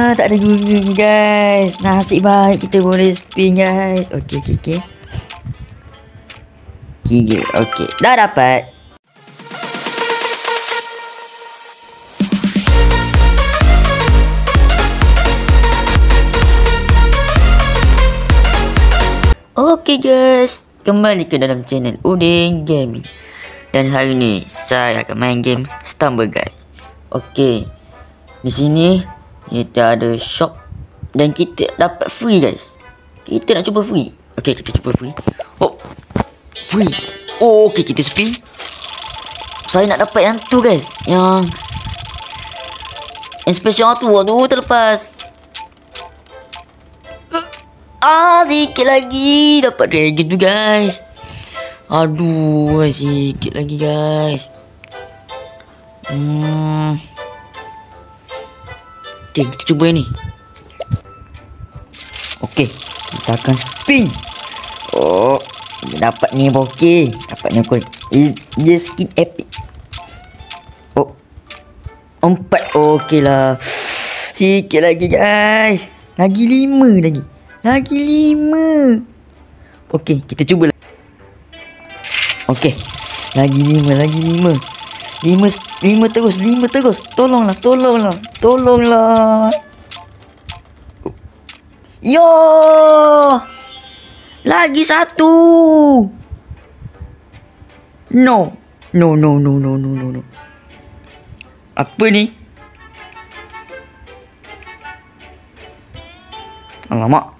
Tak ada guna ni guys. Nasib baik kita boleh spin guys. Okey. 3. Okey. Dah dapat. Okey guys, kembali ke dalam channel Udin Gaming. Dan hari ni saya akan main game Stumble guys. Okey. Di sini kita ada shop dan kita dapat free guys. Kita nak cuba free. Okey, kita cuba free. Oh. Free. Oh, okey, kita spin. Saya nak dapat yang tu guys. Yang special tu. Aduh, terlepas. Sikit lagi dapat dragon tu guys. Aduh, sikit lagi guys. Okay, kita cuba yang ni. Okay, kita akan spin. Oh, dapat ni apa okey. Dapat ni coin. Dia skin epic. Oh, 4. Okey lah. Sikit lagi guys. Lagi 5 lagi. Lagi 5. Okey, kita cuba. Okey. Lagi 5. 5 terus. Tolonglah. Yo! Lagi 1. No. Apa ni? Alamak.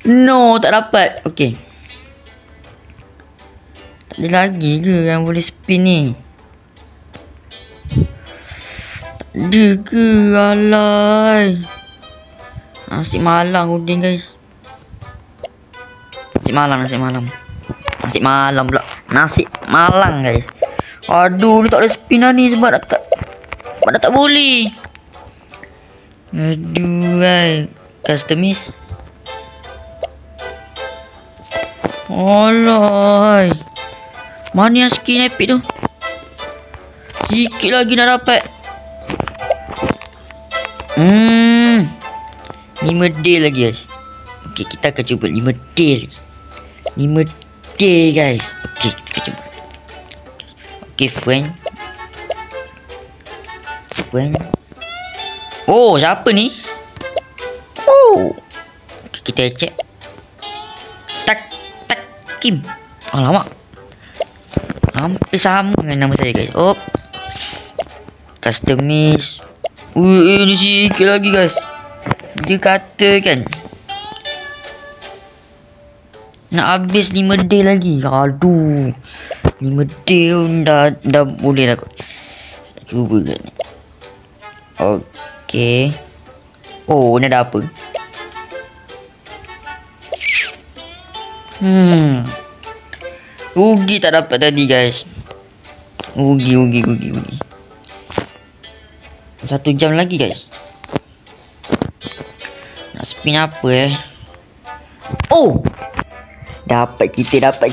No, tak dapat. Okey. Tak ada lagi ke yang boleh spin ni? Tak ada ke? Alay. Nasi malang Udin guys. Nasi malang pula. Nasi malang guys. Aduh, ni tak ada spin lah ni sebab dah tak boleh. Aduh guys. Customize. Alay. Mana yang skin epic tu? Sikit lagi nak dapat. 5 day lagi guys. Okey, kita akan cuba 5 day lagi. 5 day guys. Okey, kita cuba. Okey, friend. Oh, siapa ni? Oh. Okay, kita check. Kim. Alamak. Hampir sama dengan nama saya guys. Oh. Customize. Ni sikit lagi guys. Dia kata kan nak habis 5 day lagi. Aduh. 5 day dah boleh lah kot. Cuba kan. Okey. Oh, ni ada apa? Rugi tak dapat tadi guys. Rugi. 1 jam lagi guys. Nak spin apa Oh, dapat kita. Dapat.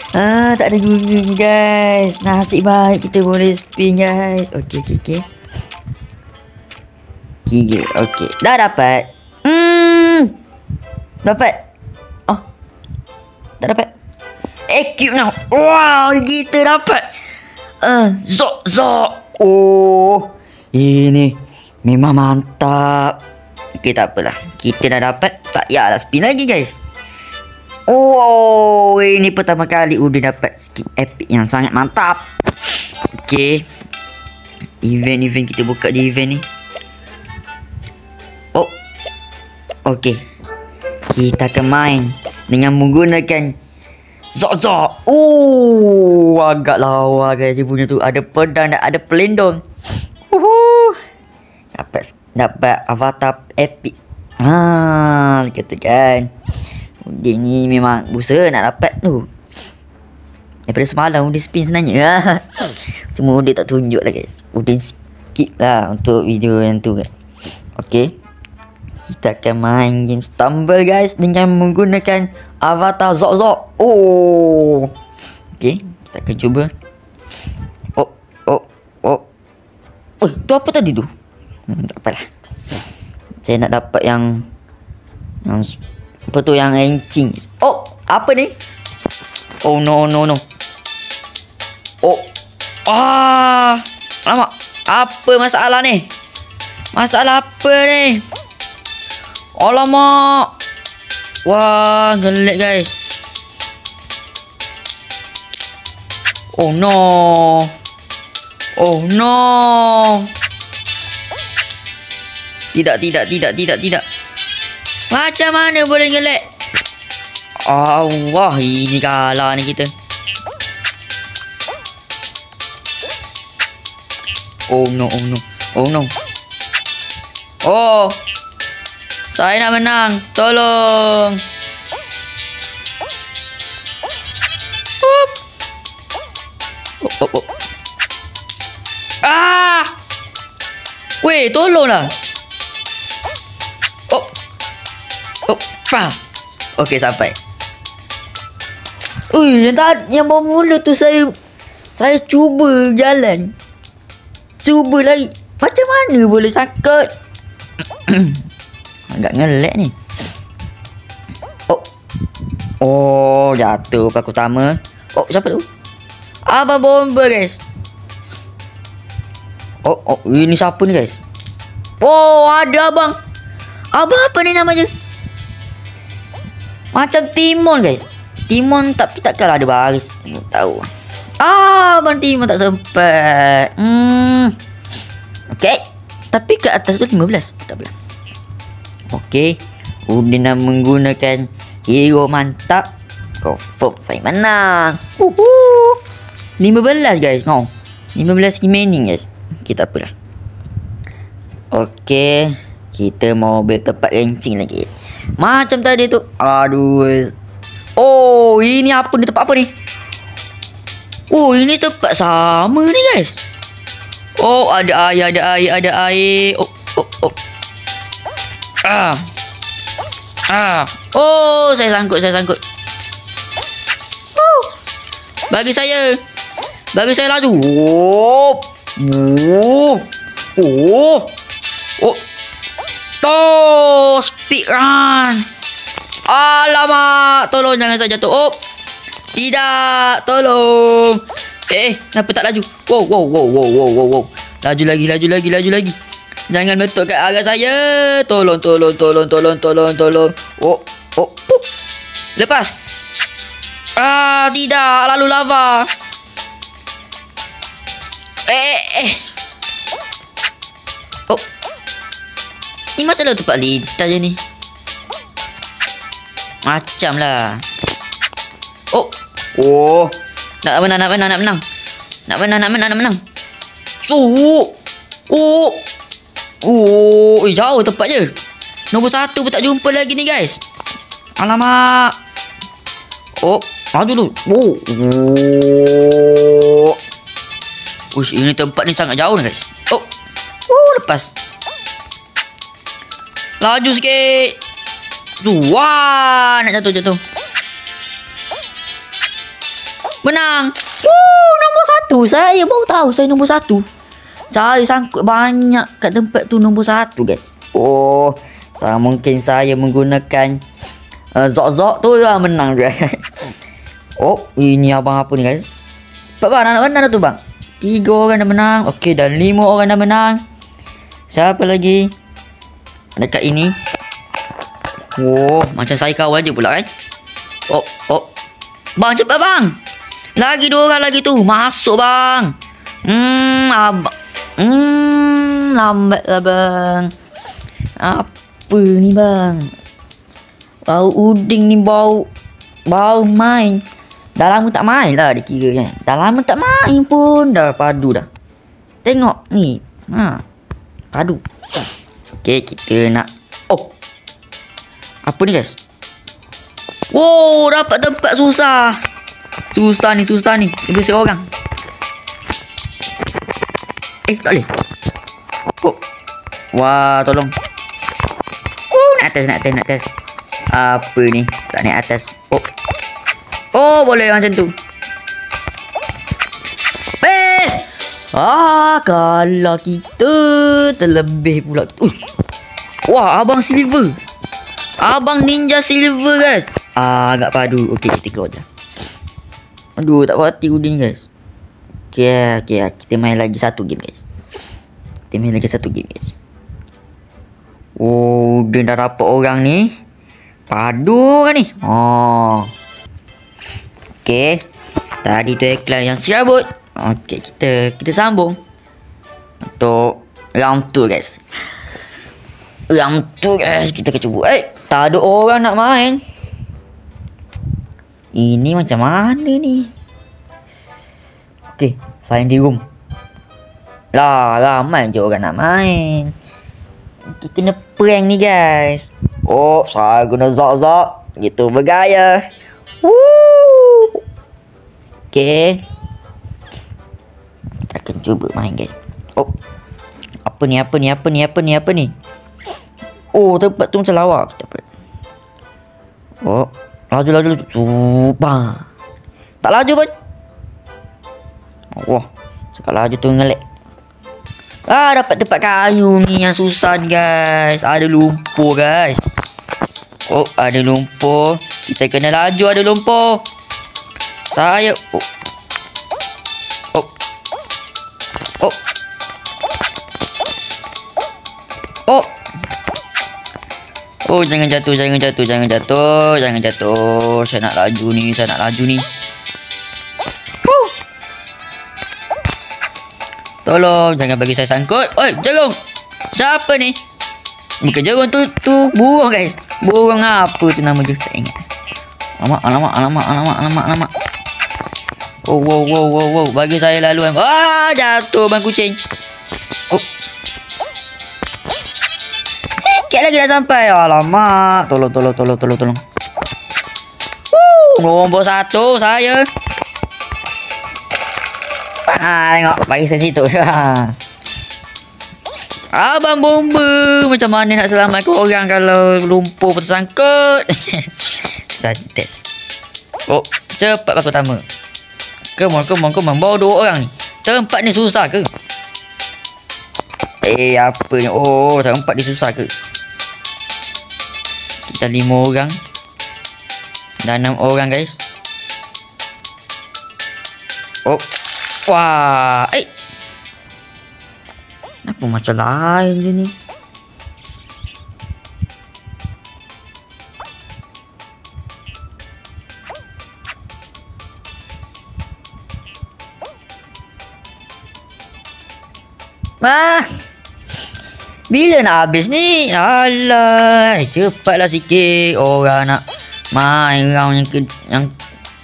Tak ada guna ni guys. Nasib baik kita boleh spin guys. Okey. 3. Okey, dah dapat. Dapat. Oh, tak dapat. Equip now. Wow, kita dapat. Zok. Oh, ini memang mantap. Okey, tak apalah. Kita dah dapat. Tak payahlah spin lagi guys. Oh, ini pertama kali udah dapat skin epic yang sangat mantap. Okey. Event kita buka di event ni. Oh. Okey. Kita akan main dengan menggunakan Zok. Oh, agak lawa guys dia punya tu. Ada pedang dan ada pelindung. Dapat avatar epic. Dikatakan dia ni memang berusaha nak dapat tu. Daripada semalam Udin spin sebenarnya. Cuma Udin tak tunjuk lah guys. Udin skip lah untuk video yang tu kan. Okey. Kita akan main game Stumble guys dengan menggunakan avatar Zok. Oh. Okey, kita akan cuba. Oh. Oh, tu apa tadi tu? Tak apalah. Saya nak dapat yang apa tu, yang encing. Oh, apa ni? Oh no. Oh. Alamak. Apa masalah ni? Masalah apa ni? Alamak. Wah, gelik guys. Oh no. Tidak. Macam mana boleh ngelek? Allah, ini kalah ni kita. Oh no. Oh, saya nak menang. Tolong. Oh. Weh, tolonglah. Oh. Okey, sampai. Yang baru mula tu saya cuba jalan. Cuba lari. Macam mana boleh sangkut? Agak ngelek ni. Oh, jatuh pelaku utama. Oh, siapa tu? Abang bomba guys. Oh, ini siapa ni guys? Oh, ada abang. Abang apa ni namanya? Macam Timon guys. Timon tapi takkanlah ada baris. Tak tahu. Abang Timon tak sempat. Okey. Tapi kat atas tu 15. Tak boleh. Okey. Udin nak menggunakan hero mantap. Confirm saya menang. 15 guys. 15 remaining guys. Kita apalah. Okey. Kita mau build tempat ranking lagi. Macam tadi tu. Aduh. Oh, ini apa ni? Tempat apa ni? Oh, ini tempat sama ni guys. Oh, ada air. Oh. Oh, saya sangkut. Bagi saya laju. Speed run. Alamak, tolong jangan saya jatuh. Oh, tidak, tolong. Kenapa tak laju? Wow. Laju lagi. Jangan betul kat arah saya. Tolong. Oh. Lepas. Tidak, lalu lava. Oh. Ni macam lah tempat lintas je ni. Macam lah. Oh. Nak menang. Jauh tempat je. Nombor 1 pun tak jumpa lagi ni guys. Alamak. Maju dulu. Ini tempat ni sangat jauh ni guys. Lepas. Laju sikit. Wah, nak jatuh. Menang. Nombor 1. Saya baru tahu saya nombor 1. Saya sangkut banyak kat tempat tu nombor 1 guys. Mungkin saya menggunakan Zok tu lah menang guys. Ini abang apa ni guys? Bang, nak menang tu bang. 3 orang dah menang. Okey, dan 5 orang dah menang. Siapa lagi? Dekat ini. Macam saya kawal je pula kan. Bang, cepat bang. Lagi 2 orang lagi tu. Masuk bang. Abang. Lambat lah bang. Apa ni bang? Bau uding ni bau main. Dah lama tak main lah dikira kan. Dah lama tak main pun dah padu dah. Tengok ni. Padu. Okey, kita nak. Apa ni guys? Dapat tempat susah. Susah ni. Lebih seorang. Tak boleh. Wah, tolong. Nak atas. Apa ni? Tak naik atas. Boleh macam tu. Kalah kita. Terlebih pula. Wah, abang silver. Abang ninja silver, guys. Agak padu. Okey, kita keluar je. Aduh, tak puas hati Udin, guys. Okey. Kita main lagi satu game, guys. Oh, Udin dah dapat orang ni. Padu kan ni. Oh. Okey. Tadi tu iklan yang serabut. Okey, kita sambung untuk round 2, guys. Kita akan cuba. Tak ada orang nak main. Ini macam mana ni? Okey, find the room. Lah, ramai je orang nak main. Kita kena prank ni, guys. Oh, saya guna zak. Gitu bergaya. Woo. Okey. Kita akan cuba main, guys. Oh. Apa ni? Oh, tempat tu macam lawak. Oh, laju. Bang. Tak laju pun. Wah, cakap laju tu ngelek. Dapat tempat kayu ni yang susah ni, guys. Ada lumpur, guys. Oh, ada lumpur. Kita kena laju, ada lumpur. Saya Oh, jangan jatuh. Saya nak laju ni. Tolong, jangan bagi saya sangkut. Oi, jerung. Siapa ni? Bukan jerung tu burung, guys. Burung apa tu nama dia? Tak ingat. Alamak. Wow. Bagi saya laluan. Jatuh bang kucing. Oh. Sikit lagi dah sampai. Alamak. Tolong. Nombor 1 saya. Tengok. Bagi saya situ. Abang bomba. Macam mana nak selamatkan orang kalau lumpur tersangkut? Saya test. Oh, cepat pak pertama. Come on. Bawa 2 orang ni. Tempat ni susah ke? Apa ni? Oh, tempat ni susah ke? Kita 5 orang. Dan 6 orang, guys. Oh. Wah. Kenapa macam lain je ni? Bila nak habis ni? Alah, cepatlah sikit. Orang nak main round yang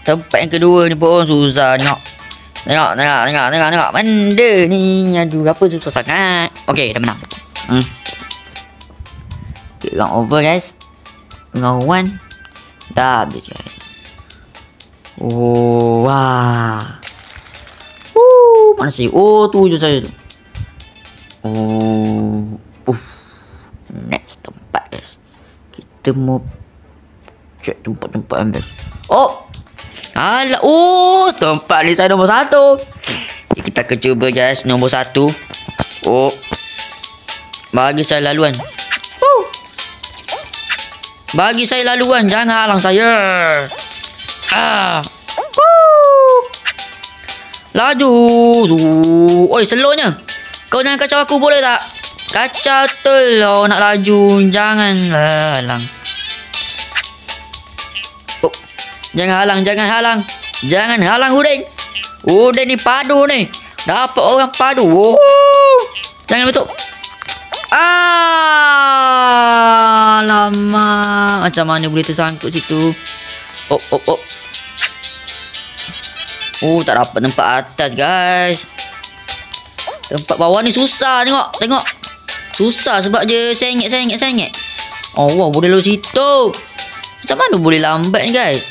tempat yang kedua ni pun susah. Tengok. Benda ni. Aduh, apa susah sangat. Okey, dah menang. Okay, round over, guys. Round 1 dah habis, guys. Oh, wah. Mana sih? Oh, tu je saya tu. Oh. Next tempat, guys. Kita mau check tempat-tempat yang best. Oh. Alah. Oh, tempat ni saya nombor 1. Okay, kita akan cuba, guys. Nombor 1. Oh. Bagi saya laluan. Bagi saya laluan. Jangan halang saya. Laju. Oi, slownya. Kau jangan kacau aku, boleh tak? Kacau telur nak laju. Jangan halang. Oh. Jangan halang Udin. Udin ni padu ni. Dapat orang padu. Oh. Jangan betul. Alamak. Macam mana boleh tersangkut situ? Oh. Oh, tak dapat tempat atas, guys. Tempat bawah ni susah. Tengok. Susah sebab je sengit. Oh, wow, boleh lalu situ. Macam mana boleh lambat ni, guys?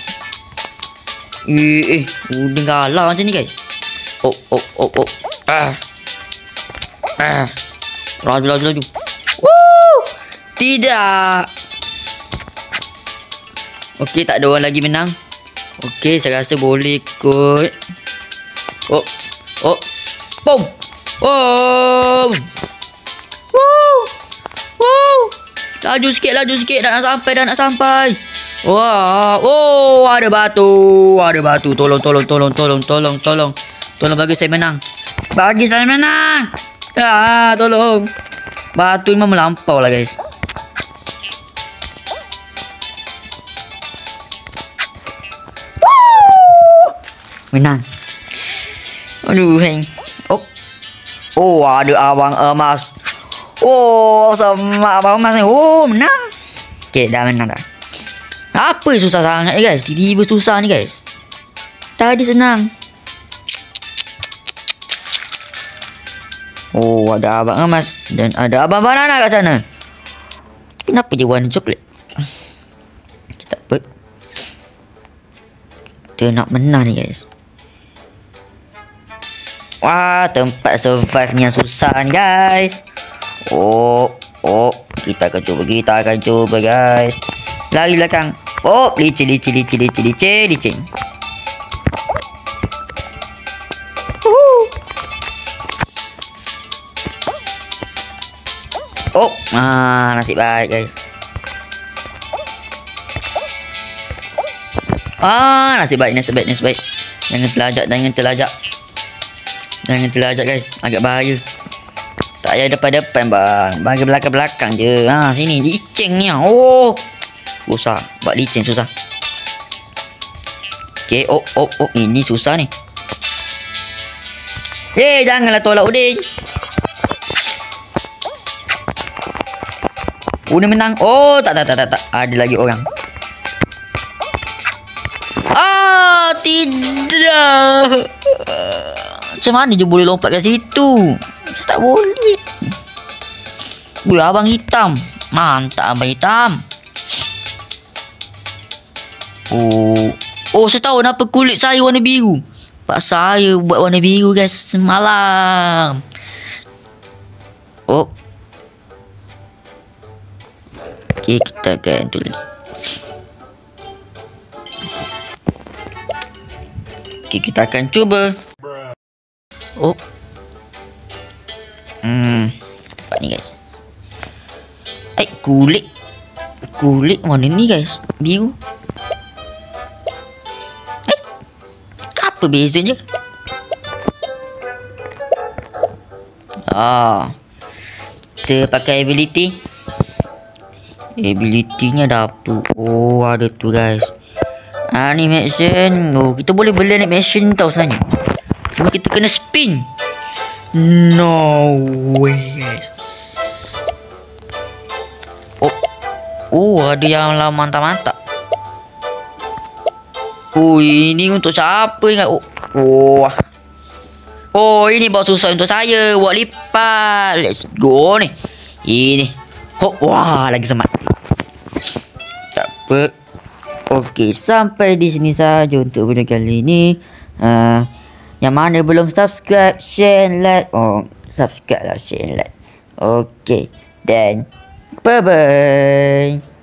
Udin galah macam ni, guys. Oh. Laju. Woo! Tidak. Okey, tak ada orang lagi menang. Okey, saya rasa boleh ikut. Oh. Boom. Oh. Woo. Woo. Laju sikit. Dah nak sampai. Wah. Oh, ada batu. Tolong. Tolong bagi saya menang. Ya, tolong. Batu memang melampau lah, guys. Menang. Aduh, heng. Oh, ada abang emas. Oh, sama abang emas ni. Oh, menang. Okay, dah menang dah. Apa susah sangat ni, guys? Tiba-tiba susah ni, guys. Tadi senang. Oh, ada abang emas dan ada abang banana kat sana. Kenapa dia warna coklat? Tak apa. Kita nak menang ni, guys. Wah, tempat survive ni yang susah ni, guys. Oh, kita akan cuba, guys. Lari belakang. Oh, licin. Oh, nasib baik, guys. Nasib baik. Jangan terlajak, guys. Agak bahaya. Tak payah depan-depan, bang. Bagi belakang-belakang je. Sini licin ni. Oh. Susah. Buat licin susah. Okay. Oh. Ini susah ni. Janganlah tolak Udin. Udin menang. Oh, tak. Ada lagi orang. Tidak. Macam mana dia boleh lompat kat situ? Saya tak boleh. Wih, abang hitam. Mantap abang hitam. Oh, saya tahu kenapa kulit saya warna biru. Pak saya buat warna biru, guys, semalam. Oh. Okay, kita akan tu lagi. Okay, kita akan cuba. Oh. Tempat ni, guys. Kulit mana ni, guys? Biru. Apa bezanya? Kita pakai ability. Ability-nya ada apa? Oh, ada tu, guys. Animation. Oh, kita boleh beli animation tau sebenarnya. Cuma kita kena spin. No way, guys. Oh, ada yang lah mantap-mantap. Oh, ini untuk siapa ingat? Oh, ini buat susah untuk saya. Buat lipat. Let's go ni. Ini. Wah, lagi semat. Tak apa. Okey, sampai di sini saja untuk video kali ini. Yang mana belum subscribe, share and like. Subscribe lah, share and like. Okey. Dan bye-bye.